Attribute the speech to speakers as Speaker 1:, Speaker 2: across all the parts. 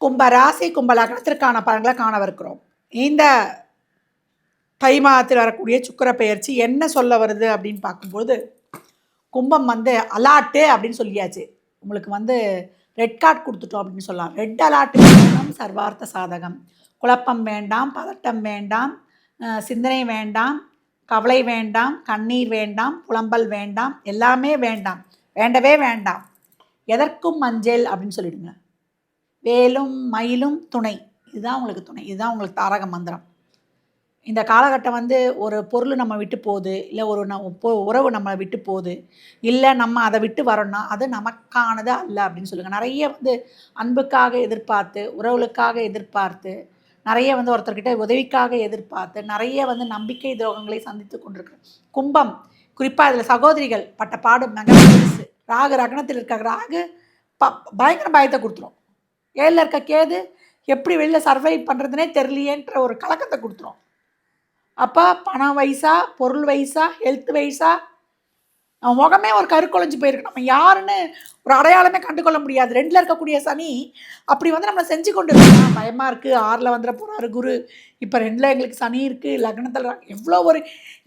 Speaker 1: கும்ப ராசி கும்ப லக்னத்திற்கான பலன்களை காணவிருக்கிறோம். இந்த தை மாதத்தில் வரக்கூடிய சுக்கிர பெயர்ச்சி என்ன சொல்ல வருது அப்படின்னு பார்க்கும்போது, கும்பம் வந்து அலாட்டு அப்படின்னு சொல்லியாச்சு. உங்களுக்கு வந்து ரெட் கார்டு கொடுத்துட்டோம் அப்படின்னு சொல்லலாம். ரெட் அலாட் வேண்டாம், சர்வார்த்த சாதகம். குழப்பம் வேண்டாம், பதட்டம் வேண்டாம், சிந்தனை வேண்டாம், கவலை வேண்டாம், கண்ணீர் வேண்டாம், புலம்பல் வேண்டாம், எல்லாமே வேண்டாம், வேண்டவே வேண்டாம். எதற்கும் மஞ்சள் அப்படின்னு சொல்லிடுங்க. வேலும் மயிலும் துணை. இதுதான் உங்களுக்கு துணை. இதுதான் உங்களுக்கு தாரக மந்திரம். இந்த காலகட்டம் வந்து ஒரு பொருள் நம்ம விட்டு போகுது, இல்லை ஒரு உறவு நம்மளை விட்டு போகுது, இல்லை நம்ம அதை விட்டு வரோன்னா அது நமக்கானது அல்ல அப்படின்னு சொல்லுங்கள். நிறைய வந்து அன்புக்காக எதிர்பார்த்து, உறவுகளுக்காக எதிர்பார்த்து, நிறைய வந்து ஒருத்தர்கிட்ட உதவிக்காக எதிர்பார்த்து, நிறைய வந்து நம்பிக்கை துரோகங்களை சந்தித்து கொண்டிருக்கிறேன். கும்பம் குறிப்பாக இதில் சகோதரிகள் பட்ட பாடு மிக பெருசு. ராகு லக்னத்தில் இருக்க ராகு பயங்கர பயத்தை கொடுத்துரும். ஏழில் இருக்க கேது எப்படி வெளியில் சர்வைவ் பண்ணுறதுனே தெரியலையேன்ற ஒரு கலக்கத்தை கொடுத்துரும். அப்போ பணம் வைஸா, பொருள் வைஸா, ஹெல்த் வைஸா, நம்ம முகமே ஒரு கருக்குலைஞ்சு போயிருக்கு. நம்ம யாருன்னு ஒரு அடையாளமே கண்டுகொள்ள முடியாது. 2ல் இருக்கக்கூடிய சனி அப்படி வந்து நம்மளை செஞ்சு கொண்டு இருக்கா. பயமாக இருக்குது. 6ல் வந்துட போகிறாரு குரு. இப்போ 2ல் எங்களுக்கு சனி இருக்குது. லக்னத்தில் எவ்வளோ ஒரு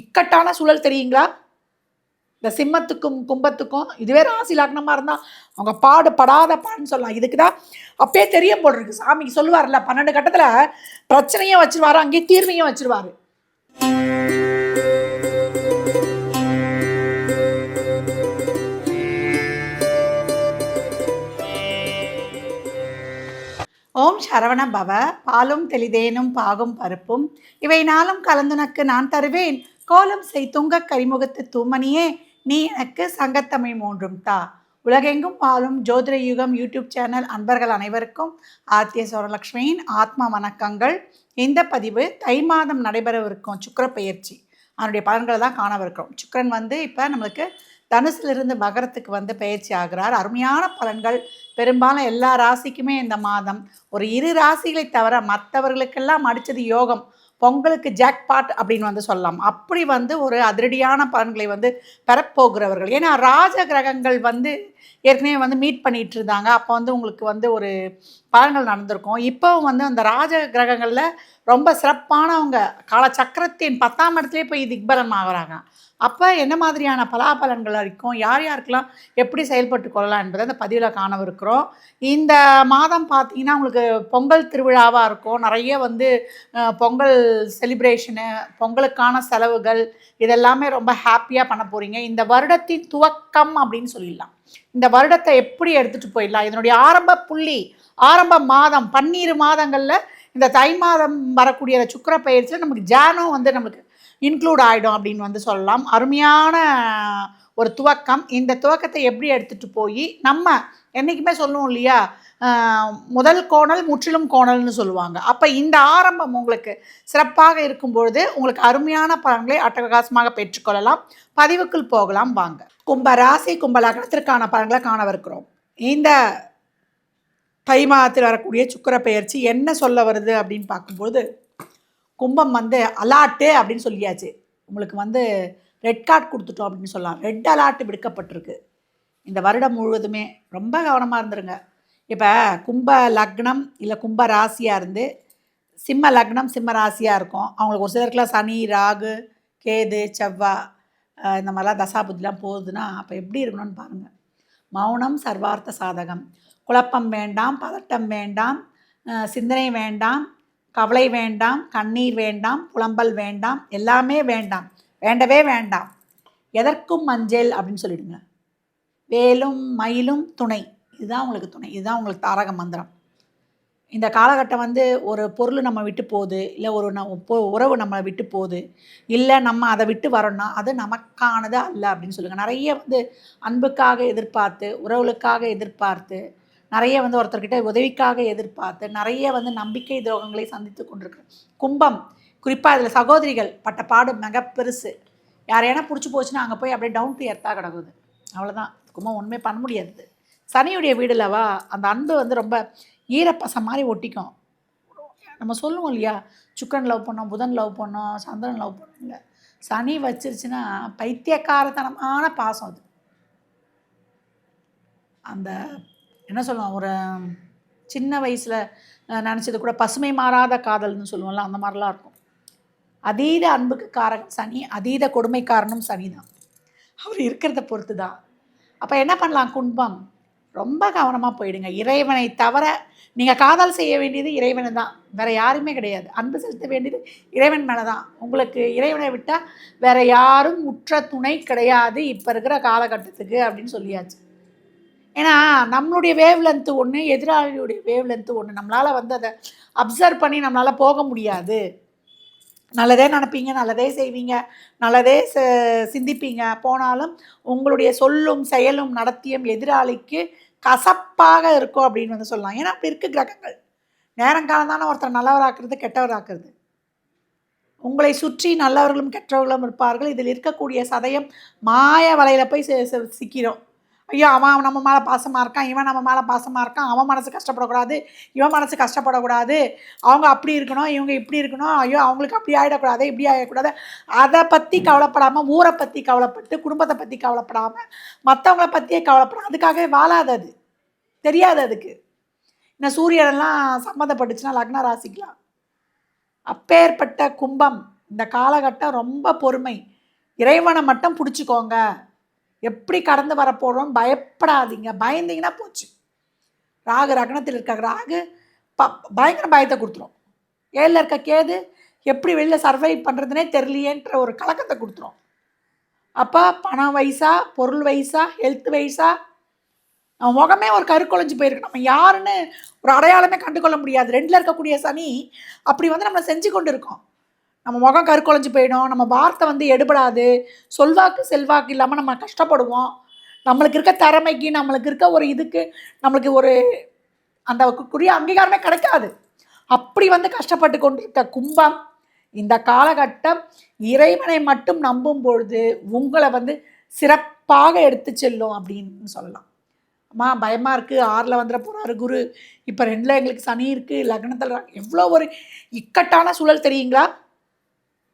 Speaker 1: இக்கட்டான சூழல் தெரியுங்களா? இந்த சிம்மத்துக்கும் கும்பத்துக்கும் இதுவே ராசி லக்னமாக இருந்தால் அவங்க பாடுபடாத பாடுன்னு சொல்லலாம். இதுக்கு தான் அப்பயே தெரிய போடுறது. சாமிக்கு சொல்லுவார்ல 12 கட்டத்தில் பிரச்சனையும் வச்சுருவாரு, அங்கேயே தீர்வையும் வச்சுருவாரு. ஓம் சரவண பவ. பாலும் தெளிதேனும் பாகும் பருப்பும் இவை நாளும் கலந்துனக்கு நான் தருவேன். கோலம் செய் துங்க கரிமுகத்து தூமணியே நீ எனக்கு சங்கத்தமிழ் 3ம் தா. உலகெங்கும் பாலும் ஜோதிட யுகம் யூடியூப் சேனல் அன்பர்கள் அனைவருக்கும் ஆத்திய சௌரலக்ஷ்மியின் ஆத்மா வணக்கங்கள். இந்த பதிவு தை மாதம் நடைபெறவிருக்கும் சுக்கிர பெயர்ச்சி அதனுடைய பலன்களை தான் காணவிருக்கிறோம். சுக்கிரன் வந்து இப்போ நம்மளுக்கு தனுசிலிருந்து மகரத்துக்கு வந்து பயிற்சி ஆகிறார். அருமையான பலன்கள். பெரும்பாலும் எல்லா ராசிக்குமே இந்த மாதம் ஒரு 2 ராசிகளை தவிர மற்றவர்களுக்கெல்லாம் அடித்தது யோகம். பொங்கலுக்கு ஜாக்பாட் அப்படின்னு வந்து சொல்லலாம். அப்படி வந்து ஒரு அதிரடியான பலன்களை வந்து பெறப்போகிறவர்கள். ஏன்னா ராஜ கிரகங்கள் வந்து ஏற்கனவே வந்து மீட் பண்ணிகிட்டு இருந்தாங்க. அப்போ வந்து உங்களுக்கு வந்து ஒரு பலன்கள் நடந்திருக்கும். இப்போவும் வந்து அந்த ராஜ கிரகங்களில் ரொம்ப சிறப்பானவங்க காலச்சக்கரத்தின் 10ஆம் இடத்துலேயே போய் திக்பலம் ஆகிறாங்க. அப்போ என்ன மாதிரியான பலாபலன்கள் இருக்கும், யார் யாருக்கெல்லாம் எப்படி செயல்பட்டு கொள்ளலாம் என்பதை அந்த பதிவில் காணவிருக்கிறோம். இந்த மாதம் பார்த்திங்கன்னா உங்களுக்கு பொங்கல் திருவிழாவாக இருக்கும். நிறைய வந்து பொங்கல் செலிப்ரேஷனு, பொங்கலுக்கான செலவுகள் இதெல்லாமே ரொம்ப ஹாப்பியாக பண்ண போகிறீங்க. இந்த வருடத்தின் துவக்கம் அப்படின்னு சொல்லிடலாம். இந்த வருடத்தை எப்படி எடுத்துகிட்டு போயிடலாம், இதனுடைய ஆரம்ப புள்ளி, ஆரம்ப மாதம் 12 மாதங்களில் இந்த தை மாதம் வரக்கூடிய சுக்கிர பயிற்சியில் நமக்கு ஜானும் வந்து நம்மளுக்கு இன்க்ளூட் ஆகிடும் அப்படின்னு வந்து சொல்லலாம். அருமையான ஒரு துவக்கம். இந்த துவக்கத்தை எப்படி எடுத்துகிட்டு போய் நம்ம என்றைக்குமே சொல்லுவோம் இல்லையா, முதல் கோணல் முற்றிலும் கோணல்னு சொல்லுவாங்க. அப்போ இந்த ஆரம்பம் உங்களுக்கு சிறப்பாக இருக்கும் பொழுது உங்களுக்கு அருமையான பலன்களை அட்டகாசமாக பெற்றுக்கொள்ளலாம். பதிவுக்குள் போகலாம் வாங்க. கும்ப ராசி கும்ப லக்னத்திற்கான பலன்களை காணவிருக்கிறோம். இந்த தை மாதத்தில் வரக்கூடிய சுக்கிர பெயர்ச்சி என்ன சொல்ல வருது அப்படின்னு பார்க்கும்போது, கும்பம் வந்து அலாட்டு அப்படின்னு சொல்லியாச்சு. உங்களுக்கு வந்து ரெட் கார்டு கொடுத்துட்டோம் அப்படின்னு சொல்லலாம். ரெட் அலாட் விடுக்கப்பட்டிருக்கு இந்த வருடம் முழுவதுமே. ரொம்ப கவனமாக இருந்துருங்க. இப்போ கும்ப லக்னம் இல்லை கும்ப ராசியாக இருந்து சிம்ம லக்னம் சிம்ம ராசியாக இருக்கும். அவங்களுக்கு ஒரு சிலருக்குலாம் சனி, ராகு, கேது, செவ்வாய் இந்த மாதிரிலாம் தசாபுத்திலாம் போகுதுன்னா அப்போ எப்படி இருக்கணும்னு பாருங்கள். மௌனம் சர்வார்த்த சாதகம். குழப்பம் வேண்டாம், பதட்டம் வேண்டாம், சிந்தனை வேண்டாம், கவலை வேண்டாம், கண்ணீர் வேண்டாம், புலம்பல் வேண்டாம், எல்லாமே வேண்டாம், வேண்டவே வேண்டாம். எதற்கும் மஞ்சள் அப்படின்னு சொல்லிடுங்க. வேலும் மயிலும் துணை. இதுதான் உங்களுக்கு துணை. இதுதான் உங்களுக்கு தாரக மந்திரம். இந்த காலகட்டம் வந்து ஒரு பொருள் நம்ம விட்டு போகுது, இல்லை ஒரு உறவு நம்மளை விட்டு போகுது, இல்லை நம்ம அதை விட்டு வரோன்னா அது நமக்கானது அல்ல அப்படின்னு சொல்லுங்கள். நிறைய வந்து அன்புக்காக எதிர்பார்த்து, உறவுகளுக்காக எதிர்பார்த்து, நிறைய வந்து ஒருத்தர்கிட்ட உதவிக்காக எதிர்பார்த்து, நிறைய வந்து நம்பிக்கை துரோகங்களை சந்தித்து கொண்டிருக்கிறேன். கும்பம் குறிப்பாக இதில் சகோதரிகள் பட்ட பாடு மிக பெருசு. யாரையானா பிடிச்சி போச்சுன்னா அங்கே போய் அப்படியே டவுன் டு எர்த்தாக கிடக்குது. அவ்வளோதான். கும்பம் ஒன்றுமே பண்ண முடியாது. சனியுடைய வீடுலவா அந்த அன்பு வந்து ரொம்ப ஈரப்பசம் மாதிரி ஒட்டிக்கும். நம்ம சொல்லுவோம் இல்லையா, சுக்கரன் லவ் பண்ணோம், புதன் லவ் பண்ணோம், சந்திரன் லவ் பண்ணோம். இல்லை, சனி வச்சிருச்சுன்னா பைத்தியக்காரத்தனமான பாசம் அது. அந்த என்ன சொல்லுவோம், ஒரு சின்ன வயசில் நினச்சது கூட பசுமை மாறாத காதல்னு சொல்லுவோம்ல, அந்த மாதிரிலாம் இருக்கும். அதீத அன்புக்கு காரகம் சனி, அதீத கொடுமை காரணம் சனி தான். அவர் இருக்கிறத பொறுத்து தான். அப்போ என்ன பண்ணலாம் கும்பம்? ரொம்ப கவனமாக போயிடுங்க. இறைவனை தவிர நீங்கள் காதல் செய்ய வேண்டியது இறைவனை தான், வேறு யாருமே கிடையாது. அன்பு செலுத்த வேண்டியது இறைவன் மேலே தான். உங்களுக்கு இறைவனை விட்டால் வேறு யாரும் உற்ற துணை கிடையாது இப்போ இருக்கிற காலகட்டத்துக்கு அப்படின்னு சொல்லியாச்சு. ஏன்னா நம்மளுடைய வேவ் லென்த்து ஒன்று, எதிராளியுடைய வேவ் லென்த்து ஒன்று. நம்மளால் வந்து அதை அப்சர்வ் பண்ணி நம்மளால் போக முடியாது. நல்லதே நினைப்பீங்க, நல்லதே செய்வீங்க, நல்லதே சிந்திப்பீங்க. போனாலும் உங்களுடைய சொல்லும் செயலும் நடத்தியும் எதிராளிக்கு கசப்பாக இருக்கும் அப்படின்னு வந்து சொல்லலாம். ஏன்னா அப்படி இருக்குது கிரகங்கள். நேரங்காலம் தானே ஒருத்தர் நல்லவராக்குறது கெட்டவராக்குறது. உங்களை சுற்றி நல்லவர்களும் கெட்டவர்களும் இருப்பார்கள். இதில் இருக்கக்கூடிய சதயம் மாய வலையில் போய் சிக்கிறோம். ஐயோ அவன் நம்ம மேலே பாசமாக இருக்கான், இவன் நம்ம மேலே பாசமாக இருக்கான், அவன் மனசு கஷ்டப்படக்கூடாது, இவன் மனசு கஷ்டப்படக்கூடாது, அவங்க அப்படி இருக்கணும், இவங்க இப்படி இருக்கணும், ஐயோ அவங்களுக்கு அப்படி ஆகிடக்கூடாது, இப்படி ஆகிடக்கூடாது. அதை பற்றி கவலைப்படாமல், ஊரை பற்றி கவலைப்பட்டு, குடும்பத்தை பற்றி கவலைப்படாமல், மற்றவங்கள பற்றியே கவலைப்படாமல், அதுக்காகவே வாழாதது, தெரியாது அதுக்கு. இன்னும் சூரியனெல்லாம் சம்மந்தப்பட்டுச்சுன்னா லக்ன ராசிக்கலாம். அப்பேற்பட்ட கும்பம் இந்த காலகட்டம் ரொம்ப பொறுமை. இறைவனை மட்டும் பிடிச்சிக்கோங்க. எப்படி கடந்து வரப்போகிறோம் பயப்படாதீங்க. பயந்தீங்கன்னா போச்சு. ராகு லக்னத்தில் இருக்க ராகு பயங்கர பயத்தை கொடுத்துரும். 7ல் இருக்க கேது எப்படி வெளியில் சர்வைவ் பண்ணுறதுனே தெரியலையேன்ற ஒரு கலக்கத்தை கொடுத்துரும். அப்போ பணம் வயசா, பொருள் வயசா, ஹெல்த் வயசா, நம்ம முகமே ஒரு கருக்குலைஞ்சு போயிருக்கு. நம்ம யாருன்னு ஒரு அடையாளமே கண்டுகொள்ள முடியாது. 2ல் இருக்கக்கூடிய சனி அப்படி வந்து நம்மளை செஞ்சு கொண்டு இருக்கோம். நம்ம முகம் கருக்குலைஞ்சு போயிடும், நம்ம வார்த்தை வந்து எடுபடாது, சொல்வாக்கு செல்வாக்கு இல்லாமல் நம்ம கஷ்டப்படுவோம். நம்மளுக்கு இருக்க திறமைக்கு, நம்மளுக்கு இருக்க ஒரு இதுக்கு, நம்மளுக்கு ஒரு அந்த குறிய அங்கீகாரமே கிடைக்காது. அப்படி வந்து கஷ்டப்பட்டு கொண்டு இருக்க கும்பம் இந்த காலகட்டம் இறைவனை மட்டும் நம்பும் பொழுது உங்களை வந்து சிறப்பாக எடுத்து செல்லும் அப்படின்னு சொல்லலாம். அம்மா பயமாக இருக்குது, 6ல் வந்துட போகிறாரு குரு, இப்போ 2ல் எங்களுக்கு சனி இருக்குது, லக்னத்தில் எவ்வளோ ஒரு இக்கட்டான சூழல் தெரியுங்களா?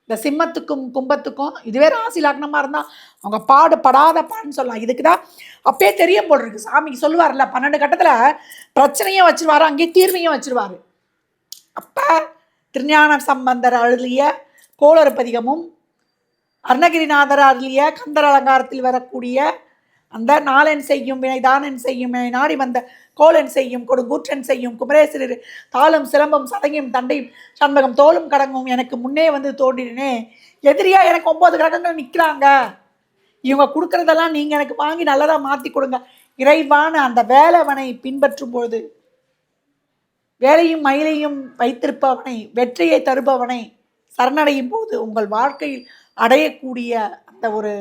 Speaker 1: இந்த சிம்மத்துக்கும் கும்பத்துக்கும் இதுவே ராசி லக்னமாக இருந்தால் அவங்க பாடுபடாத பாடுன்னு சொல்லலாம். இதுக்கு தான் அப்பயே தெரிய போடுறது. சாமிக்கு சொல்லுவார்ல 12 கட்டத்தில் பிரச்சனையும் வச்சுருவார், அங்கேயே தீர்வையும் வச்சுருவார். அப்போ திருஞான சம்பந்தர் அருளிய கோளறு பதிகமும் அருணகிரிநாதர் அருளிய கந்தர் அலங்காரத்தில் வரக்கூடிய அந்த நாளென் செய்யும் வினை தானென் செய்யும் வினை நாடி வந்த கோலன் செய்யும் கொடுங்கூற்றன் செய்யும் குமரேசர் தாளும் சிலம்பம் சதங்கியும் தண்டையும் சண்பகம் தோளும் கடங்கும் எனக்கு முன்னே வந்து தோன்றினே. எதிரியா எனக்கு 9 கிரகங்கள் நிற்கிறாங்க, இவங்க கொடுக்குறதெல்லாம் நீங்கள் எனக்கு வாங்கி நல்லதாக மாற்றி கொடுங்க. இறைவான அந்த வேலைவனை பின்பற்றும் பொழுது, வேலையும் மயிலையும் வைத்திருப்பவனை, வெற்றியை தருபவனை சரணடையும் போது உங்கள் வாழ்க்கையில் அடையக்கூடிய அந்த ஒரு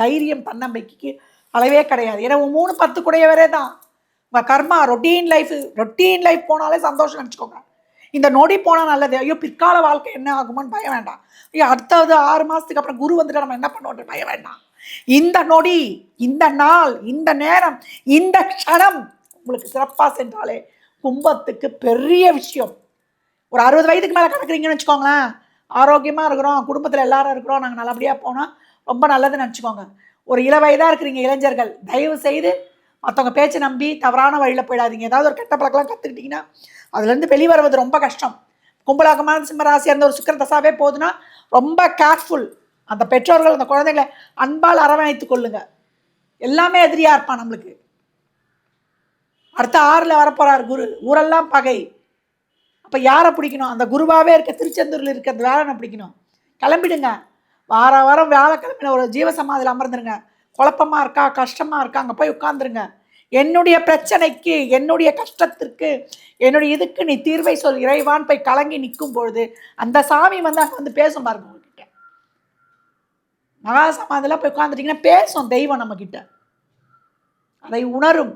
Speaker 1: தைரியம் தன்னம்பிக்கைக்கு அளவே கிடையாது. ஏன்னா 3 10 கூடையவரே தான் உங்கள் கர்மா. ரொட்டீன் லைஃப் போனாலே சந்தோஷம் நினச்சிக்கோங்க. இந்த நொடி போனால் நல்லது. ஐயோ பிற்கால வாழ்க்கை என்ன ஆகுமான்னு பயம் வேண்டாம். ஐயோ அடுத்தது 6 மாதத்துக்கு அப்புறம் குரு வந்துட்டு நம்ம என்ன பண்ணுவோன்ற பயம் வேண்டாம். இந்த நொடி, இந்த நாள், இந்த நேரம், இந்த க்ஷணம் உங்களுக்கு சிறப்பாக சென்றாலே கும்பத்துக்கு பெரிய விஷயம். ஒரு 60 வயதுக்கு மேலே கிடக்குறீங்கன்னு வச்சுக்கோங்களேன், ஆரோக்கியமாக இருக்கிறோம், குடும்பத்தில் எல்லாரும் இருக்கிறோம், நாங்கள் நல்லபடியாக போனால் ரொம்ப நல்லதுன்னு நினச்சிக்கோங்க. ஒரு இளவயதாக இருக்கிறீங்க இளைஞர்கள், தயவு செய்து மற்றவங்க பேச்சை நம்பி தவறான வழியில் போயிடாதீங்க. ஏதாவது ஒரு கெட்ட பழக்கெல்லாம் கற்றுக்கிட்டிங்கன்னா அதுலேருந்து வெளிவருவது ரொம்ப கஷ்டம். கும்பலாகமான சிம்ம ராசியாக இருந்த ஒரு சுக்கிர தசாவே போதுன்னா ரொம்ப கேர்ஃபுல். அந்த பெற்றோர்கள் அந்த குழந்தைகளை அன்பால் அரவணைத்து கொள்ளுங்க. எல்லாமே எதிரியாக இருப்பான் நம்மளுக்கு. அடுத்த 6ல் வரப்போகிறார் குரு, ஊரெல்லாம் பகை. அப்போ யாரை பிடிக்கணும்? அந்த குருவாகவே இருக்க திருச்செந்தூரில் இருக்க அந்த வேலனை பிடிக்கணும். கிளம்பிடுங்க. வாரம் வியாழக்கிழமையில் ஒரு ஜீவசமாதியில் அமர்ந்துருங்க. குழப்பமாக இருக்கா, கஷ்டமாக இருக்கா, அங்கே போய் உட்காந்துருங்க. என்னுடைய பிரச்சனைக்கு, என்னுடைய கஷ்டத்திற்கு, என்னுடைய இதுக்கு நீ தீர்வை சொல் இறைவான் போய் கலங்கி நிற்கும் பொழுது அந்த சாமி வந்து அங்கே வந்து பேசும் பாருங்க உங்ககிட்ட. மகா சமாதியில் போய் உட்காந்துட்டிங்கன்னா பேசும் தெய்வம் நம்மக்கிட்ட. அதை உணரும்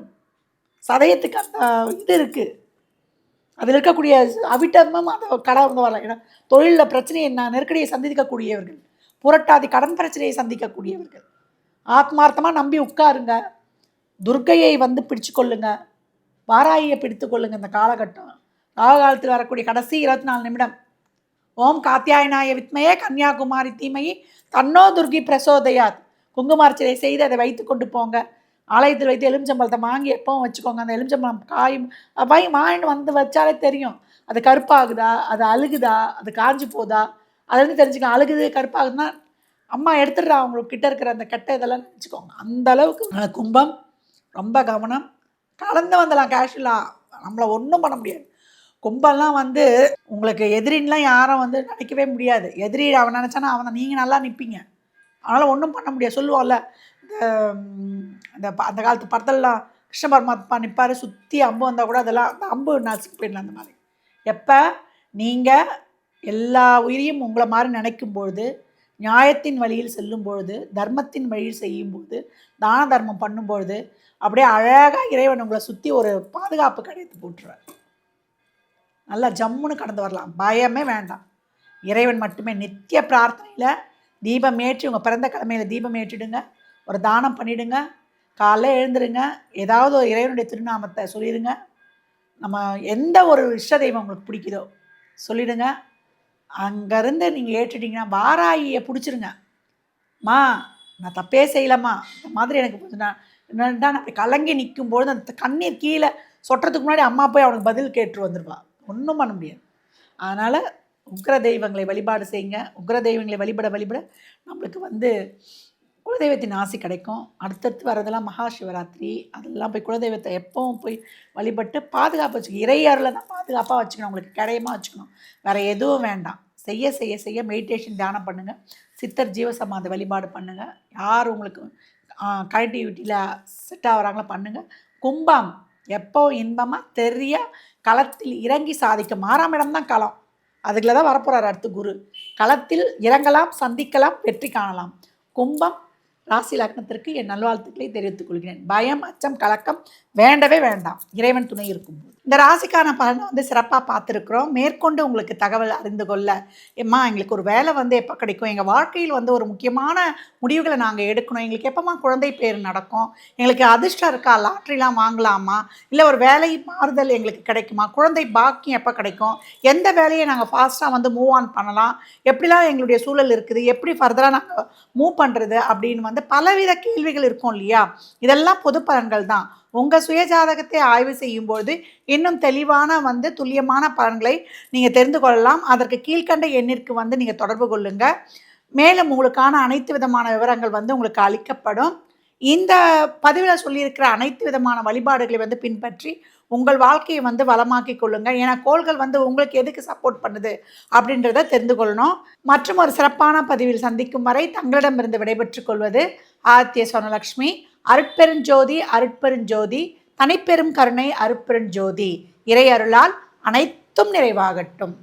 Speaker 1: சதயத்துக்கு அந்த இது இருக்குது. அதில் இருக்கக்கூடிய அவிட்டமும் அந்த கடந்து வரலாம். ஏன்னா தொழிலில் பிரச்சனையை நெருக்கடியை சந்திக்கக்கூடியவர்கள், புரட்டாதி கடன் பிரச்சனையை சந்திக்கக்கூடியவர்கள், ஆத்மார்த்தமாக நம்பி உட்காருங்க. துர்க்கையை வந்து பிடிச்சு கொள்ளுங்க, வாராயை பிடித்து கொள்ளுங்க. இந்த காலகட்டம் காலத்தில் வரக்கூடிய கடைசி 24 நிமிடம். ஓம் காத்தியாயனாய வித்மயே கன்னியாகுமாரி தீமையை தன்னோ துர்கி பிரசோதயாத். குங்குமார்ச்சனை செய்து அதை வைத்து கொண்டு போங்க. ஆலயத்தில் வைத்து எலுமிச்சம்பழத்தை வாங்கி எப்பவும் வச்சுக்கோங்க. அந்த எலுமிச்சம்பழம் காயும் வாங்கிட்டு வந்து வச்சாலே தெரியும். அது கருப்பாகுதா, அது அழுகுதா, அது காஞ்சி போதா, அதுலேருந்து தெரிஞ்சுக்கலாம். அழுகுது கருப்பாகுதுன்னா அம்மா எடுத்துடுறா அவங்களுக்கு கிட்ட இருக்கிற அந்த கெட்ட இதெல்லாம் நினச்சிக்கோங்க. அந்த அளவுக்கு கும்பம் ரொம்ப கவனம். கலந்து வந்துடலாம் கேஷுவலாக, நம்மளை ஒன்றும் பண்ண முடியாது. கும்பம்லாம் வந்து உங்களுக்கு எதிரின்லாம் யாரும் வந்து நினைக்கவே முடியாது. எதிரி அவன் நினச்சானா அவன் நீங்கள் நல்லா நிற்பீங்க. அதனால் ஒன்றும் பண்ண முடியாது. சொல்லுவோம்ல, இந்த அந்த காலத்து படத்துலலாம் கிருஷ்ண பரமாத்மா நிற்பார், சுற்றி அம்பு வந்தால் கூட அதெல்லாம் அந்த அம்பு நசுக்கி போயிடலாம். அந்த மாதிரி எப்போ நீங்கள் எல்லா உயிரையும் உங்களை மாதிரி நினைக்கும்பொழுது, நியாயத்தின் வழியில் செல்லும்பொழுது, தர்மத்தின் வழியில் செய்யும்போது, தான தர்மம் பண்ணும்பொழுது, அப்படியே அழகாக இறைவன் உங்களை சுற்றி ஒரு பாதுகாப்பு கிடைத்து போட்டுருவார். நல்லா ஜம்முன்னு கடந்து வரலாம், பயமே வேண்டாம். இறைவன் மட்டுமே. நித்திய பிரார்த்தனையில் தீபம் ஏற்றி, உங்கள் பிறந்த கிழமையில் தீபம் ஏற்றிடுங்க, ஒரு தானம் பண்ணிவிடுங்க, காலைல எழுந்துருங்க, ஏதாவது ஒரு இறைவனுடைய திருநாமத்தை சொல்லிடுங்க. நம்ம எந்த ஒரு இஷ்ட தெய்வம் உங்களுக்கு பிடிக்குதோ சொல்லிவிடுங்க. அங்கேருந்து நீங்கள் ஏற்றிட்டிங்கன்னா வாராகியை பிடிச்சிருங்க. மா நான் தப்பே செய்யலம்மா, இந்த மாதிரி எனக்கு நான் அப்படி கலங்கி நிற்கும்போது அந்த கண்ணீர் கீழே சொட்டுறதுக்கு முன்னாடி அம்மா போய் அவனுக்கு பதில் கேட்டு வந்துடுவா. ஒன்றும் பண்ண முடியாது. அதனால் உக்ர தெய்வங்களை வழிபாடு செய்யுங்க. உக்ர தெய்வங்களை வழிபட நம்மளுக்கு வந்து குலதெய்வத்தின் ஆசி கிடைக்கும். அடுத்தடுத்து வரதெல்லாம் மகா சிவராத்திரி, அதெல்லாம் போய் குலதெய்வத்தை எப்பவும் போய் வழிபட்டு பாதுகாப்பு வச்சுக்கணும். இறையாரில் தான் பாதுகாப்பாக வச்சுக்கணும், உங்களுக்கு கடையமாக வச்சுக்கணும். வேறு எதுவும் வேண்டாம். செய்ய செய்ய செய்ய மெடிடேஷன் தியானம் பண்ணுங்கள், சித்தர் ஜீவசமாதி வழிபாடு பண்ணுங்கள். யார் உங்களுக்கு கனெக்டிவிட்டியில் செட் ஆகிறாங்களோ பண்ணுங்கள். கும்பம் எப்போ இன்பமாக தெரிய களத்தில் இறங்கி சாதிக்க. 6ஆம் இடம் தான் களம், அதுக்குள்ள தான் வரப்போகிறார் அடுத்து குரு. களத்தில் இறங்கலாம், சந்திக்கலாம், வெற்றி காணலாம். கும்பம் ராசி லக்னத்திற்கு என் நல்வாழ்த்துக்களை தெரிவித்துக் கொள்கிறேன். பயம், அச்சம், கலக்கம் வேண்டவே வேண்டாம், இறைவன் துணை இருக்கும்போது. இந்த ராசிக்கான பலனை வந்து சிறப்பாக பார்த்துருக்குறோம். மேற்கொண்டு உங்களுக்கு தகவல் அறிந்து கொள்ள, எம்மா எங்களுக்கு ஒரு வேலை வந்து எப்போ கிடைக்கும், எங்கள் வாழ்க்கையில் வந்து ஒரு முக்கியமான முடிவுகளை நாங்கள் எடுக்கணும், எங்களுக்கு எப்போம்மா குழந்தை பேர் நடக்கும், எங்களுக்கு அதிர்ஷ்டம் இருக்கா, லாட்ரிலாம் வாங்கலாமா, இல்லை ஒரு வேலை மாறுதல் எங்களுக்கு கிடைக்குமா, குழந்தை பாக்கியம் எப்போ கிடைக்கும், எந்த வேலையை நாங்கள் ஃபாஸ்ட்டாக வந்து மூவ் ஆன் பண்ணலாம், எப்படிலாம் எங்களுடைய சூழல் இருக்குது, எப்படி ஃபர்தராக நாங்கள் மூவ் பண்ணுறது அப்படின்னு வந்து பலவித கேள்விகள் இருக்கும் இல்லையா. இதெல்லாம் பொது பலன்கள் தான். உங்கள் சுயஜாதகத்தை ஆய்வு செய்யும்போது இன்னும் தெளிவான வந்து துல்லியமான பலன்களை நீங்கள் தெரிந்து கொள்ளலாம். அதற்கு கீழ்கண்ட எண்ணிற்கு வந்து நீங்கள் தொடர்பு கொள்ளுங்கள். மேலும் உங்களுக்கான அனைத்து விதமான விவரங்கள் வந்து உங்களுக்கு அளிக்கப்படும். இந்த பதிவில் சொல்லியிருக்கிற அனைத்து விதமான வழிபாடுகளை வந்து பின்பற்றி உங்கள் வாழ்க்கையை வந்து வளமாக்கி கொள்ளுங்கள். ஏன்னா கோள்கள் வந்து உங்களுக்கு எதுக்கு சப்போர்ட் பண்ணுது அப்படின்றத தெரிந்து கொள்ளணும். மற்றும் ஒரு சிறப்பான பதிவில் சந்திக்கும் வரை தங்களிடமிருந்து விடைபெற்றுக் கொள்வது ஆதித்ய சொர்ணலக்ஷ்மி. அருட்பெருஞ்சோதி அருட்பெருஞ்சோதி, தனிப்பெரும் கருணை அருட்பெருஞ்சோதி. இறை அருளால் அனைத்தும் நிறைவாகட்டும்.